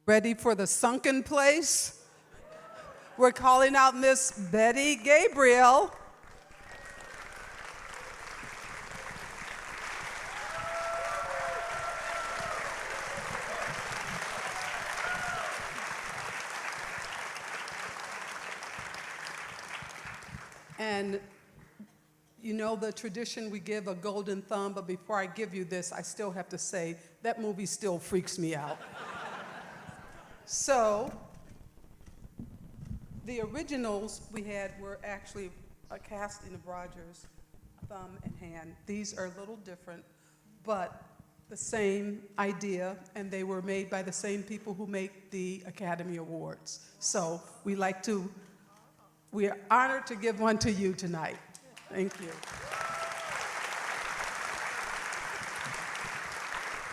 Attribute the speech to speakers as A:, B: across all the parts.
A: Ready for the sunken place? We're calling out Miss Betty Gabriel. And you know the tradition, we give a golden thumb, but before I give you this, I still have to say that movie still freaks me out. So, the originals we had were actually a casting of Rogers, thumb and hand. These are a little different, but the same idea, and they were made by the same people who make the Academy Awards. So, we are honored to give one to you tonight. Thank you.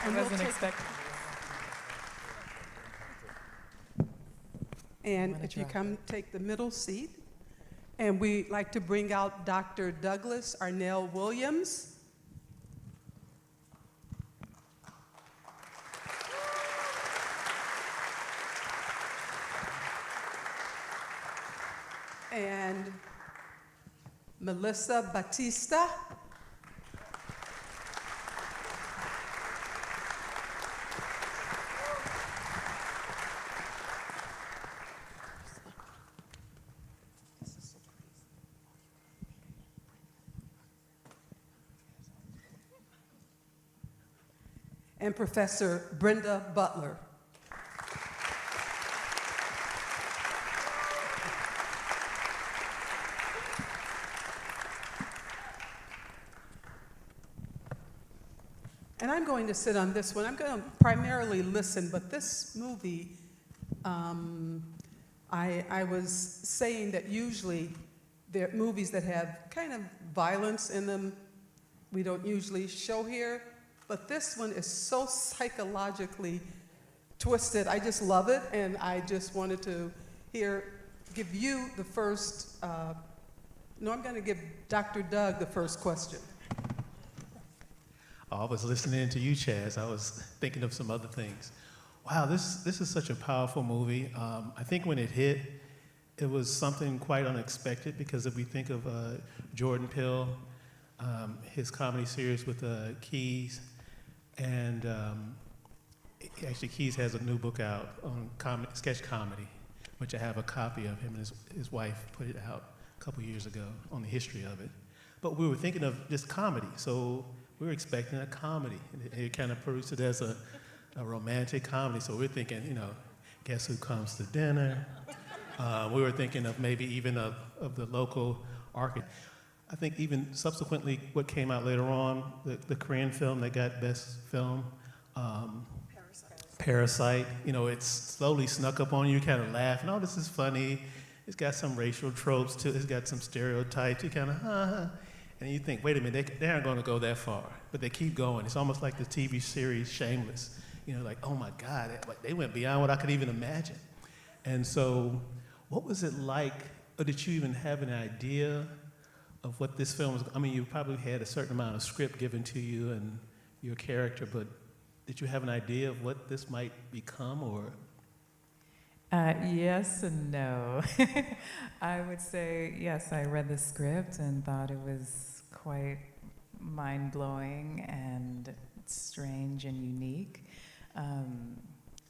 B: I wasn't expecting.
A: And if you come take the middle seat, and we'd like to bring out Dr. Douglas Arnell Williams. And Melissa Batista. And Professor Brenda Butler. And I'm going to sit on this one. I'm going to primarily listen, but this movie, I was saying that usually there are movies that have kind of violence in them we don't usually show here, but this one is so psychologically twisted. I just love it, and I just wanted to give you the first, I'm going to give Dr. Doug the first question.
C: I was listening to you, Chaz. I was thinking of some other things. Wow, this is such a powerful movie. I think when it hit, it was something quite unexpected, because if we think of Jordan Peele, his comedy series with Keys, and actually Keys has a new book out on sketch comedy, which I have a copy of. Him and his wife put it out a couple years ago on the history of it. But we were thinking of just comedy, so we were expecting a comedy. It kind of produced it as a romantic comedy, so we're thinking, Guess Who Comes to Dinner? We were thinking of maybe even of the local architect. I think even subsequently what came out later on, the Korean film that got Best Film, Parasite, it slowly snuck up on you, kind of laughing, oh, this is funny. It's got some racial tropes to it, it's got some stereotypes, you kind of, and you think, wait a minute, they aren't going to go that far, but they keep going. It's almost like the TV series Shameless, like, oh my God, they went beyond what I could even imagine. And so, what was it like, or did you even have an idea of what this film was? I mean, you probably had a certain amount of script given to you and your character, but did you have an idea of what this might become, or?
B: Yes and no. I would say, yes, I read the script and thought it was quite mind-blowing and strange and unique.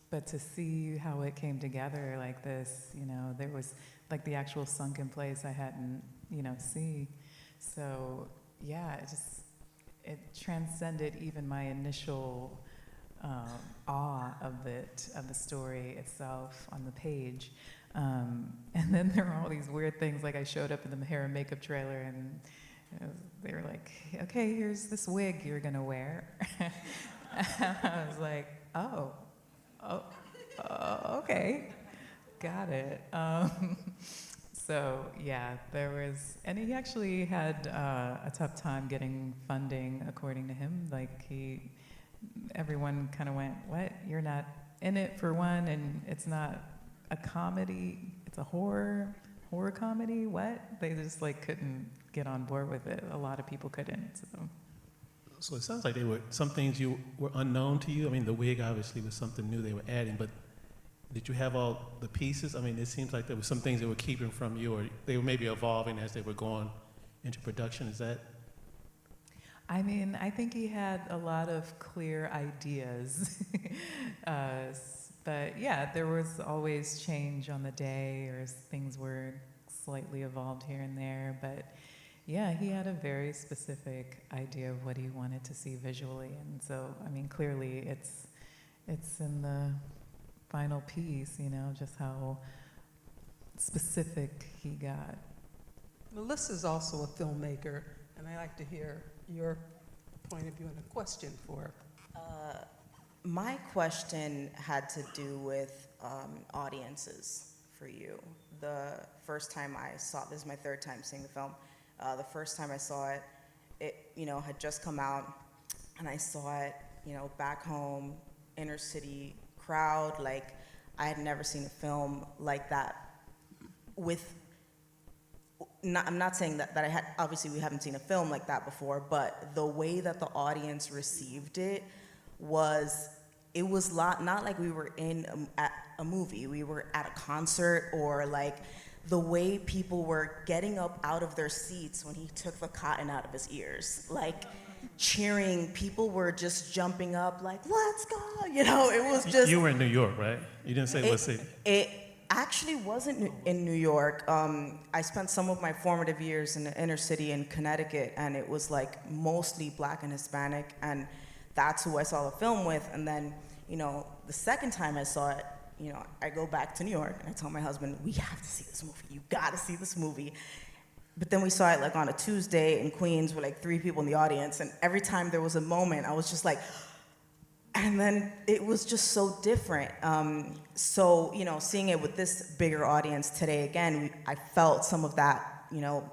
B: But to see how it came together like this, there was like the actual sunken place I hadn't, seen. So, yeah, it transcended even my initial awe of the story itself on the page. And then there were all these weird things, like I showed up in the hair and makeup trailer, and they were like, okay, here's this wig you're gonna wear. I was like, oh, okay, got it. So yeah, there was, and he actually had a tough time getting funding, according to him. Like everyone kind of went, what? You're not in it for one, and it's not a comedy, it's a horror comedy, what? They just couldn't get on board with it. A lot of people couldn't,
C: So it sounds like some things were unknown to you. I mean, the wig obviously was something new they were adding, but did you have all the pieces? I mean, it seems like there were some things that were keeping from you, or they were maybe evolving as they were going into production. Is that?
B: I mean, I think he had a lot of clear ideas. But yeah, there was always change on the day, or things were slightly evolved here and there. But yeah, he had a very specific idea of what he wanted to see visually. And so, I mean, clearly it's in the final piece, you know, just how specific he got.
A: Melissa's also a filmmaker, and I like to hear your point of view and a question for her.
D: My question had to do with audiences for you. The first time I saw, this is my third time seeing the film, the first time I saw it, you know, had just come out, and I saw it, you know, back home, inner city crowd. Like, I had never seen a film like that with, I'm not saying that I had, obviously we haven't seen a film like that before, but the way that the audience received it was not like we were at a movie, we were at a concert, or like the way people were getting up out of their seats when he took the cotton out of his ears, like cheering. People were just jumping up like, let's go, you know, it was just. You
C: were in New York, right? You didn't say what city?
D: It actually wasn't in New York. I spent some of my formative years in the inner city in Connecticut, and it was like mostly Black and Hispanic, and that's who I saw the film with. And then, you know, the second time I saw it, you know, I go back to New York and I tell my husband, we have to see this movie. You gotta see this movie. But then we saw it like on a Tuesday in Queens with like 3 people in the audience, and every time there was a moment, I was just like, and then it was just so different. So, you know, seeing it with this bigger audience today again, I felt some of that, you know,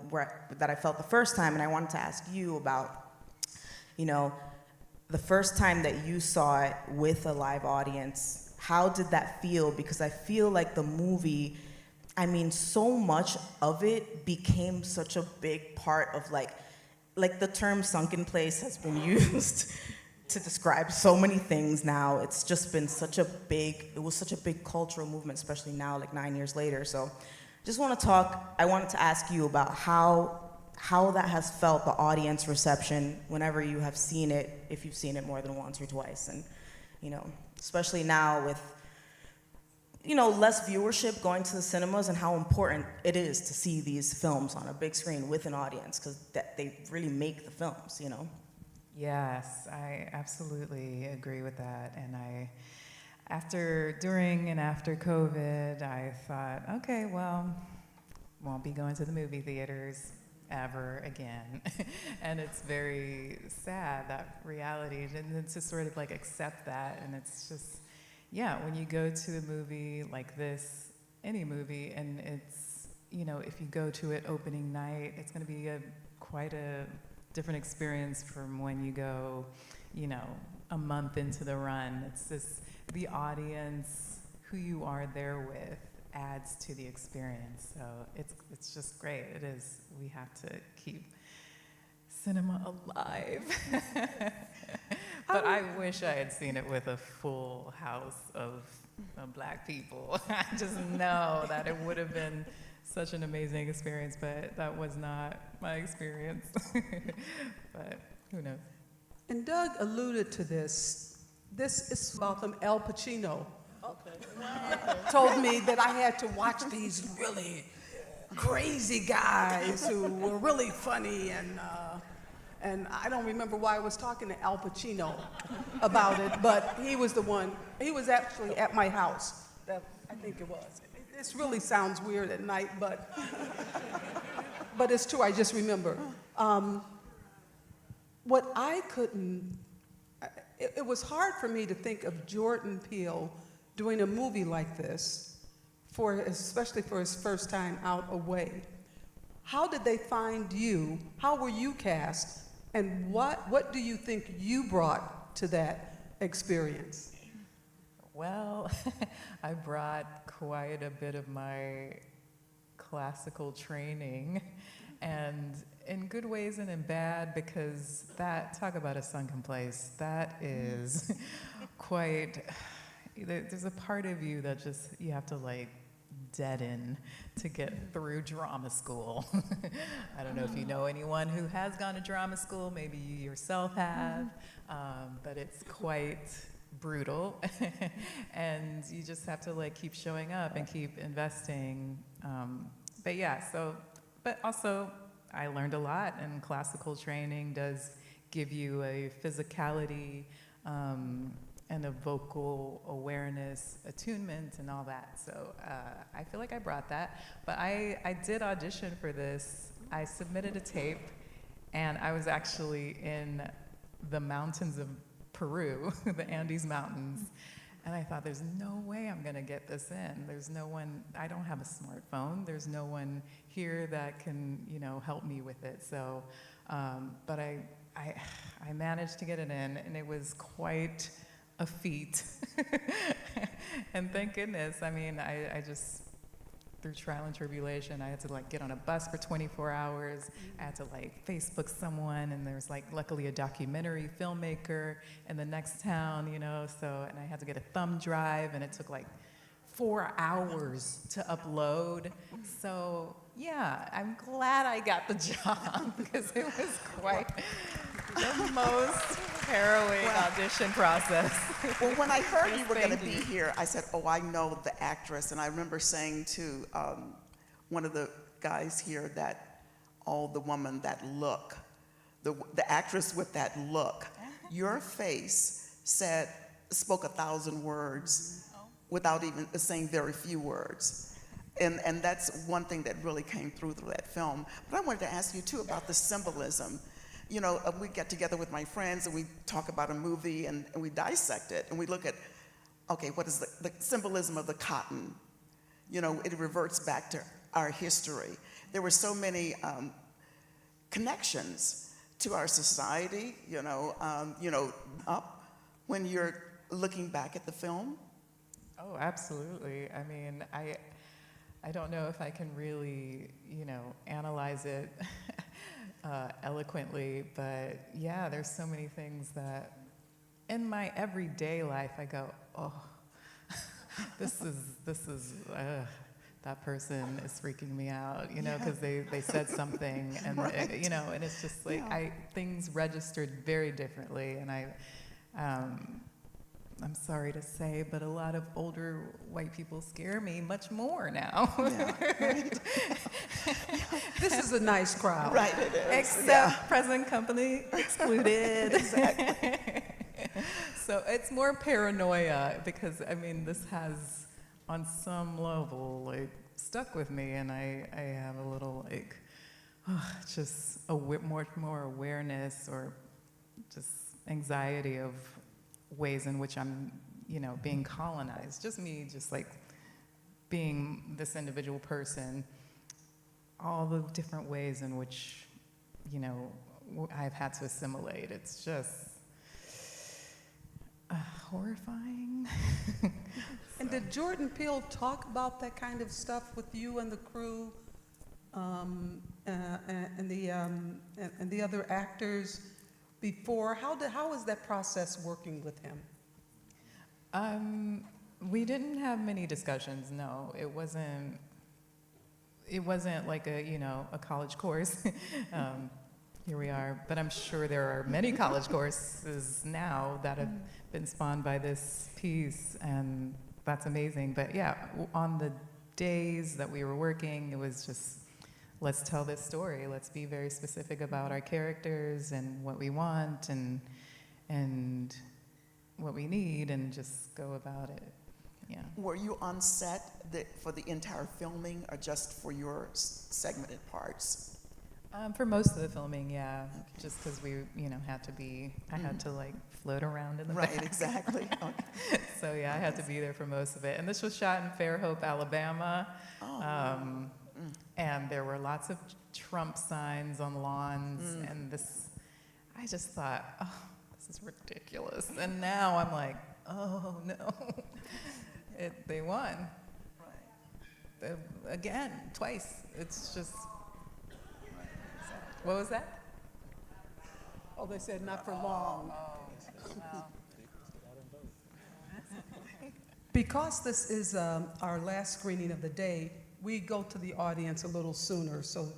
D: that I felt the first time, and I wanted to ask you about, you know, the first time that you saw it with a live audience, how did that feel? Because I feel like the movie, I mean, so much of it became such a big part of like the term sunken place has been used to describe so many things now. It's just been it was such a big cultural movement, especially now, like 9 years later. So I wanted to ask you about how that has felt, the audience reception, whenever you have seen it, if you've seen it more than once or twice. And, you know, especially now with, you know, less viewership going to the cinemas, and how important it is to see these films on a big screen with an audience, because they really make the films, you know?
B: Yes, I absolutely agree with that. And during and after COVID, I thought, okay, well, won't be going to the movie theaters ever again. And it's very sad, that reality, and then to sort of like accept that. And it's just, yeah, when you go to a movie like this, any movie, and it's, you know, if you go to it opening night, it's going to be quite a different experience from when you go, you know, a month into the run. It's just the audience, who you are there with, adds to the experience. So it's just great. It is. We have to keep cinema alive. But I wish I had seen it with a full house of Black people. I just know that it would have been such an amazing experience, but that was not my experience. But who knows?
A: And Doug alluded to this. This is about them. Al Pacino told me that I had to watch these really crazy guys who were really funny, and I don't remember why I was talking to Al Pacino about it, but he was the one. He was actually at my house. I think it was. This really sounds weird at night, but it's true. I just remember. What I couldn't, it was hard for me to think of Jordan Peele doing a movie like this, especially for his first time out away. How did they find you? How were you cast? And what do you think you brought to that experience?
B: Well, I brought quite a bit of my classical training, and in good ways and in bad, because talk about a sunken place, that is quite, there's a part of you that just, you have to like deaden to get through drama school. I don't know if you know anyone who has gone to drama school, maybe you yourself have, but it's quite brutal. And you just have to like keep showing up and keep investing. But yeah, but also I learned a lot, and classical training does give you a physicality and a vocal awareness, attunement, and all that. So I feel like I brought that. But I did audition for this. I submitted a tape, and I was actually in the mountains of Peru, the Andes Mountains. And I thought, there's no way I'm gonna get this in. There's no one, I don't have a smartphone. There's no one here that can, help me with it. So, but I managed to get it in, and it was quite a feat. And thank goodness, I just, through trial and tribulation, I had to like get on a bus for 24 hours. I had to like Facebook someone, and there's like luckily a documentary filmmaker in the next town, and I had to get a thumb drive, and it took like 4 hours to upload. So yeah, I'm glad I got the job because it was quite the most harrowing audition process.
E: Well, when I heard you were going to
B: Thank
E: be
B: you.
E: here, I said, oh, I know the actress. And I remember saying to one of the guys here that, oh, the woman, that look, the actress with that look, your face spoke 1,000 words without even saying very few words. And that's one thing that really came through that film. But I wanted to ask you, too, about the symbolism. We get together with my friends and we talk about a movie and we dissect it and we look at, okay, what is the symbolism of the cotton? It reverts back to our history. There were so many connections to our society, up when you're looking back at the film.
B: Oh, absolutely. I don't know if I can really, analyze it eloquently, but yeah, there's so many things that in my everyday life I go, oh, this is that person is freaking me out, because they said something, and
E: Right.
B: And it's just like things registered very differently, and I'm sorry to say, but a lot of older white people scare me much more now.
E: Yeah.
A: This is a nice crowd.
E: Right, it is.
B: Except present company excluded.
E: Exactly.
B: So it's more paranoia because, this has, on some level, like, stuck with me, and I have a little, like, just more awareness or just anxiety of ways in which I'm, being colonized. Just me, just like being this individual person, all the different ways in which, I've had to assimilate. It's just horrifying.
A: And did Jordan Peele talk about that kind of stuff with you and the crew, and the other actors before? How was that process working with him?
B: We didn't have many discussions. No, it wasn't like a college course. Here we are, but I'm sure there are many college courses now that have been spawned by this piece, and that's amazing. But yeah, on the days that we were working, it was just, let's tell this story. Let's be very specific about our characters and what we want and what we need, and just go about it. Yeah.
E: Were you on set for the entire filming or just for your segmented parts?
B: For most of the filming, yeah. Okay. Just because we, had to be, I had to like float around in the back.
E: Right, exactly. Okay.
B: So yeah, I had to be there for most of it. And this was shot in Fairhope, Alabama.
E: Oh.
B: And there were lots of Trump signs on lawns. And I just thought, oh, this is ridiculous. And now I'm like, oh no, they won. Right. Again, twice. It's just. What was that?
A: Oh, they said not for long. Because this is our last screening of the day, we go to the audience a little sooner, so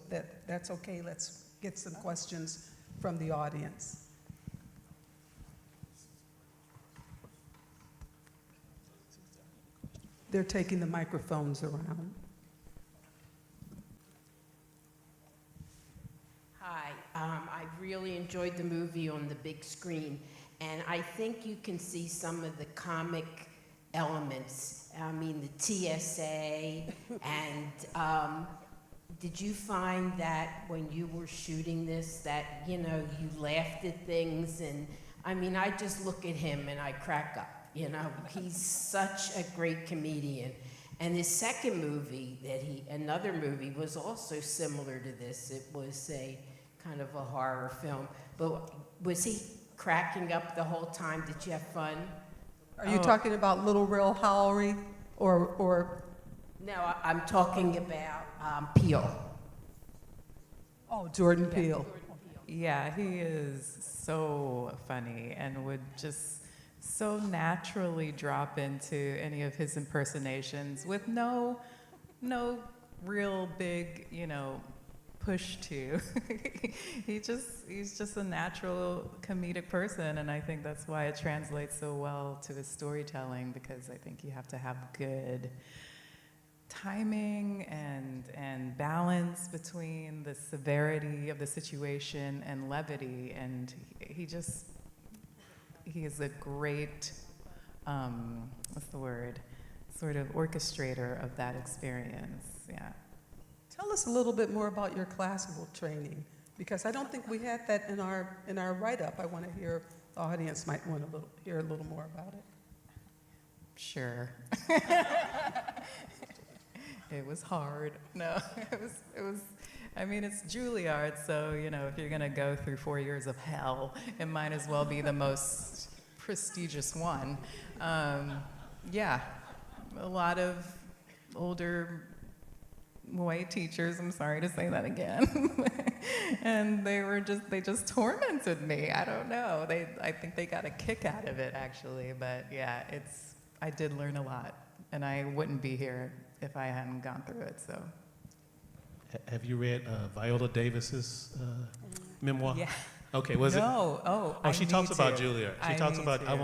A: that's okay. Let's get some questions from the audience. They're taking the microphones around.
F: Hi, I really enjoyed the movie on the big screen, and I think you can see some of the comic elements. I mean, the TSA, and did you find that when you were shooting this that, you know, you laughed at things? And I mean, I just look at him and I crack up, you know? He's such a great comedian. And his second movie, another movie, was also similar to this. It was a kind of a horror film. But was he cracking up the whole time? Did you have fun?
A: Are you talking about Little Real Howery or
F: No, I'm talking about Peele.
A: Jordan Peele?
B: Yeah, he is so funny and would just so naturally drop into any of his impersonations with no real big, you know, push to. He's just a natural comedic person, and I think that's why it translates so well to his storytelling, because I think you have to have good timing and balance between the severity of the situation and levity, and he is a great, what's the word, sort of orchestrator of that experience, yeah.
A: Tell us a little bit more about your classical training, because I don't think we had that in our write-up. I want to hear, the audience might want to hear a little more about it.
B: Sure. It was hard. No, it was, I mean, it's Juilliard, so, you know, if you're going to go through 4 years of hell, it might as well be the most prestigious one. Yeah, a lot of older white teachers, I'm sorry to say that again, and they just tormented me. I don't know. I think they got a kick out of it, actually, but yeah, I did learn a lot, and I wouldn't be here if I hadn't gone through it, so.
C: Have you read Viola Davis's memoir?
B: Yeah.
C: Okay, was it?
B: No,
C: Oh, she talks about
B: to.
C: Juilliard. She
B: I
C: talks
B: need
C: about,
B: to.
C: I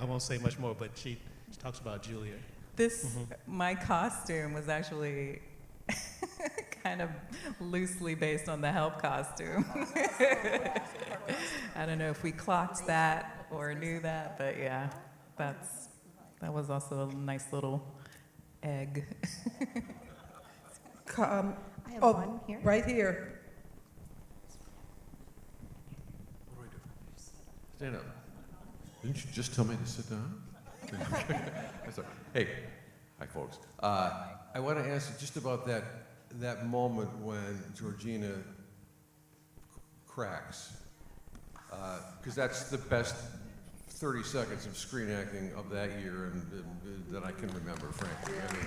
C: won't say much more, but she talks about Juilliard.
B: This, my costume was actually kind of loosely based on the Help costume. I don't know if we clocked that or knew that, but yeah, that was also a nice little egg.
G: I have one here.
A: Right here.
H: What do I do? Stand up. Didn't you just tell me to sit down? That's all right. Hey, hi folks. I want to ask you just about that moment when Georgina cracks, because that's the best 30 seconds of screen acting of that year and that I can remember, frankly. I mean,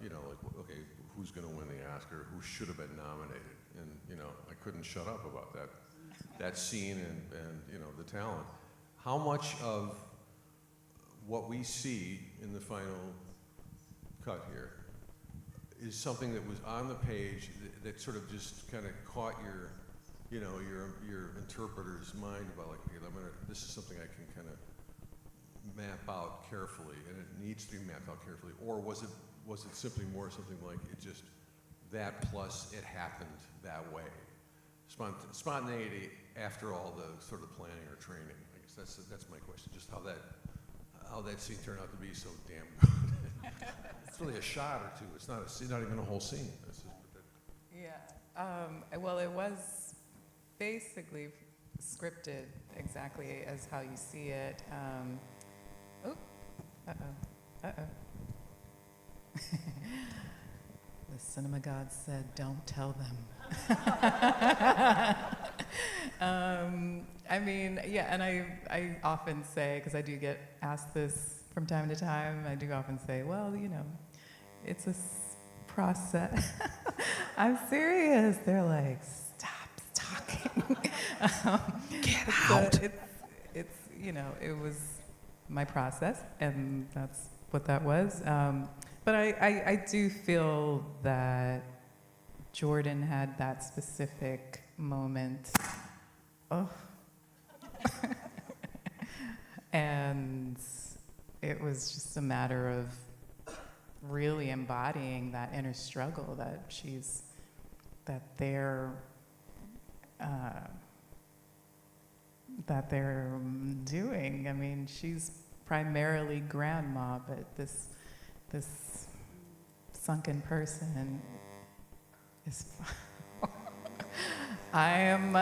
H: you know, like, okay, who's going to win the Oscar? Who should have been nominated? And you know, I couldn't shut up about that scene and you know, the talent. How much of what we see in the final cut here is something that was on the page that sort of just kind of caught your interpreter's mind about, like, okay, this is something I can kind of map out carefully, and it needs to be mapped out carefully, or was it simply more something like it just that plus it happened that way, spontaneity after all the sort of planning or training? I guess that's my question. Just how that scene turned out to be so damn good. It's really a shot or two. It's not even a whole scene.
B: Yeah. Well, it was basically scripted exactly as how you see it. The cinema gods said, "Don't tell them." I mean, yeah, and I often say, because I do get asked this from time to time, I do often say, well, you know, it's a process. I'm serious. They're like, stop talking.
A: Get out.
B: It's, you know, it was my process, and that's what that was. But I do feel that Jordan had that specific moment. Oh. And it was just a matter of really embodying that inner struggle that they're doing. I mean, she's primarily grandma, but this sunken person is. I am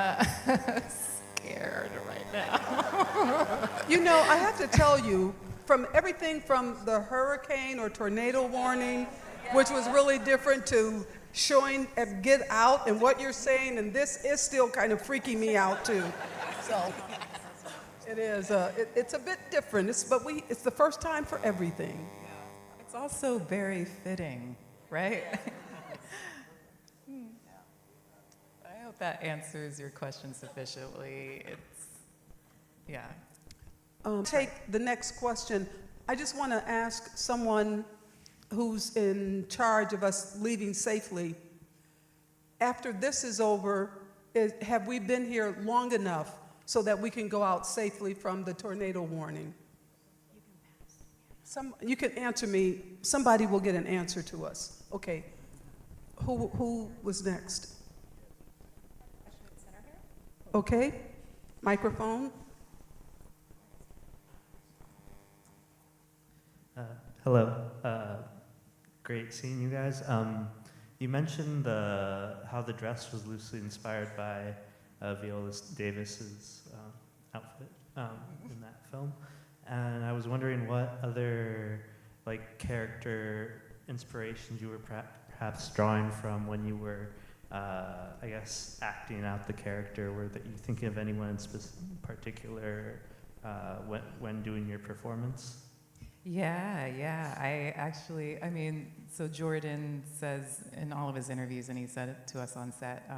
B: scared right now.
A: You know, I have to tell you, from everything from the hurricane or tornado warning, which was really different, to showing at Get Out and what you're saying, and this is still kind of freaking me out too. So it is. It's a bit different. It's the first time for everything.
B: It's also very fitting, right? I hope that answers your question sufficiently. Yeah.
A: Take the next question. I just want to ask someone who's in charge of us leaving safely. After this is over, have we been here long enough so that we can go out safely from the tornado warning? You can answer me. Somebody will get an answer to us. Okay. Who was next? Okay. Microphone.
I: Hello. Great seeing you guys. You mentioned how the dress was loosely inspired by Viola Davis's outfit in that film, and I was wondering what other character inspirations you were perhaps drawing from when you were, I guess, acting out the character. Were that you thinking of anyone in particular when doing your performance?
B: Yeah. I mean, so Jordan says in all of his interviews, and he said it to us on set,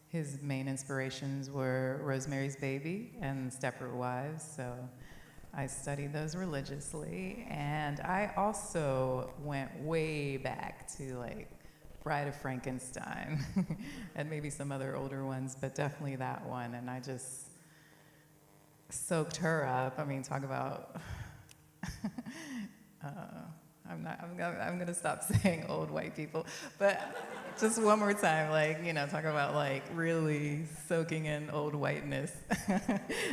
B: his main inspirations were Rosemary's Baby and Stepford Wives, so I studied those religiously. And I also went way back to Bride of Frankenstein and maybe some other older ones, but definitely that one. And I just soaked her up. I mean, talk about... I'm gonna stop saying old white people, but just one more time, talk about really soaking in old whiteness.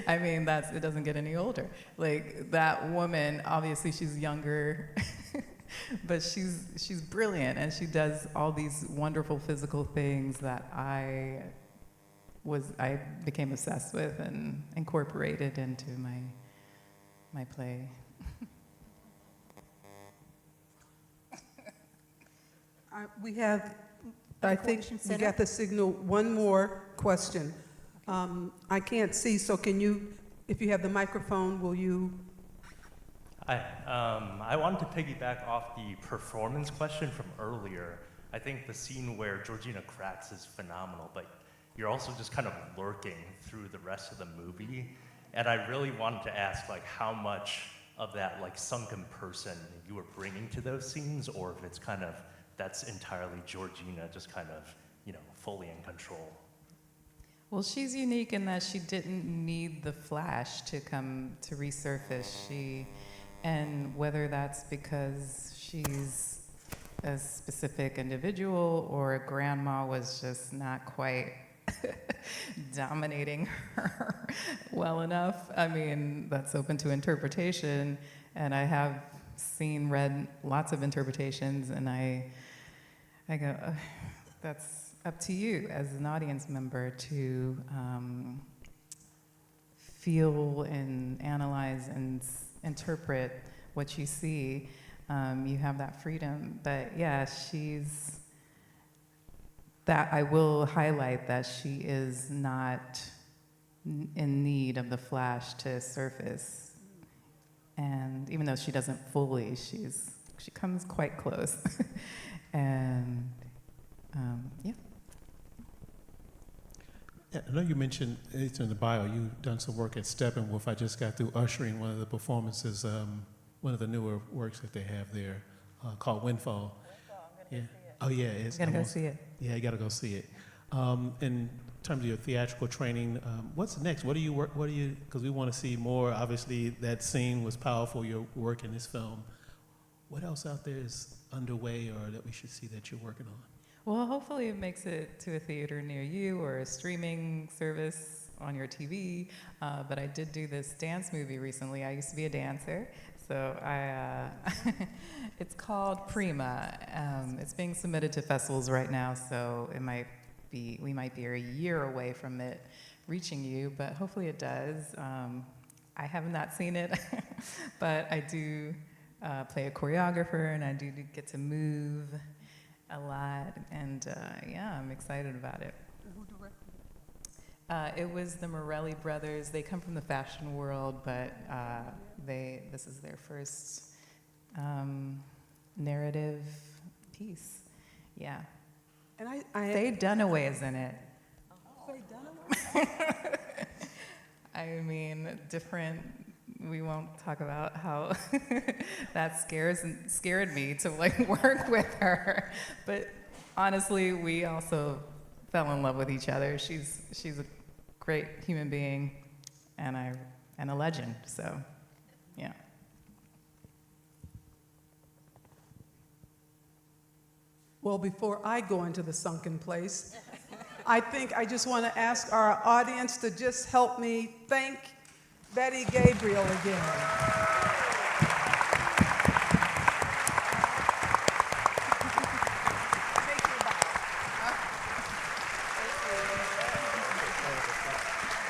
B: I mean, it doesn't get any older. That woman, obviously she's younger, but she's brilliant, and she does all these wonderful physical things that I became obsessed with and incorporated into my play.
A: We have, I think we got the signal, one more question. I can't see, so can you, if you have the microphone, will you?
J: Hi, I wanted to piggyback off the performance question from earlier. I think the scene where Georgina cracks is phenomenal, but you're also just kind of lurking through the rest of the movie. And I really wanted to ask how much of that sunken person you were bringing to those scenes, or if it's kind of, that's entirely Georgina just kind of, fully in control.
B: Well, she's unique in that she didn't need the flash to come to resurface. And whether that's because she's a specific individual or grandma was just not quite dominating her well enough. I mean, that's open to interpretation, and I have read lots of interpretations, and I go, that's up to you as an audience member to feel and analyze and interpret what you see. You have that freedom, but yeah, I will highlight that she is not in need of the flash to surface. And even though she doesn't fully, she comes quite close. And yeah.
C: Yeah, I know you mentioned it's in the bio. You've done some work at Steppenwolf. I just got through ushering one of the performances, one of the newer works that they have there, called Windfall. Yeah. Oh yeah, it's.
B: I'm gonna go see it.
C: Yeah, you got to go see it. In terms of your theatrical training, what's next? What do you work? What do you? Because we want to see more. Obviously, that scene was powerful. Your work in this film. What else out there is underway, or that we should see that you're working on?
B: Well, hopefully it makes it to a theater near you or a streaming service on your TV. But I did do this dance movie recently. I used to be a dancer, so it's called Prima. It's being submitted to festivals right now, so we might be a year away from it reaching you, but hopefully it does. I have not seen it, but I do play a choreographer, and I do get to move a lot, and yeah, I'm excited about it.
A: Who directed it?
B: It was the Morelli brothers. They come from the fashion world, but this is their first narrative piece. Yeah.
A: And
B: Faye Dunaway is in it.
A: Faye Dunaway?
B: I mean, different. We won't talk about how that scared me to like work with her. But honestly, we also fell in love with each other. She's a great human being, and a legend. So, yeah.
A: Well, before I go into the sunken place, I think I just want to ask our audience to just help me thank Betty Gabriel again.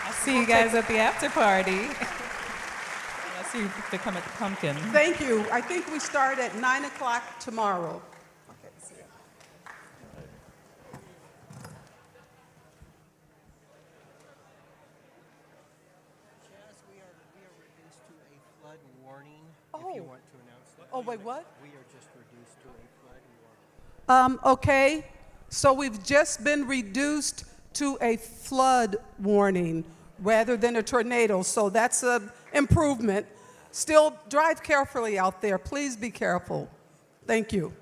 B: I'll see you guys at the after party. Unless you become a pumpkin.
A: Thank you. I think we start at 9 o'clock tomorrow. Okay, see you.
K: Chaz, we are reduced to a flood warning.
A: Oh.
K: If you want to announce that.
A: Oh, wait, what?
K: We are just reduced to a flood warning.
A: Okay, so we've just been reduced to a flood warning rather than a tornado, so that's an improvement. Still, drive carefully out there. Please be careful. Thank you.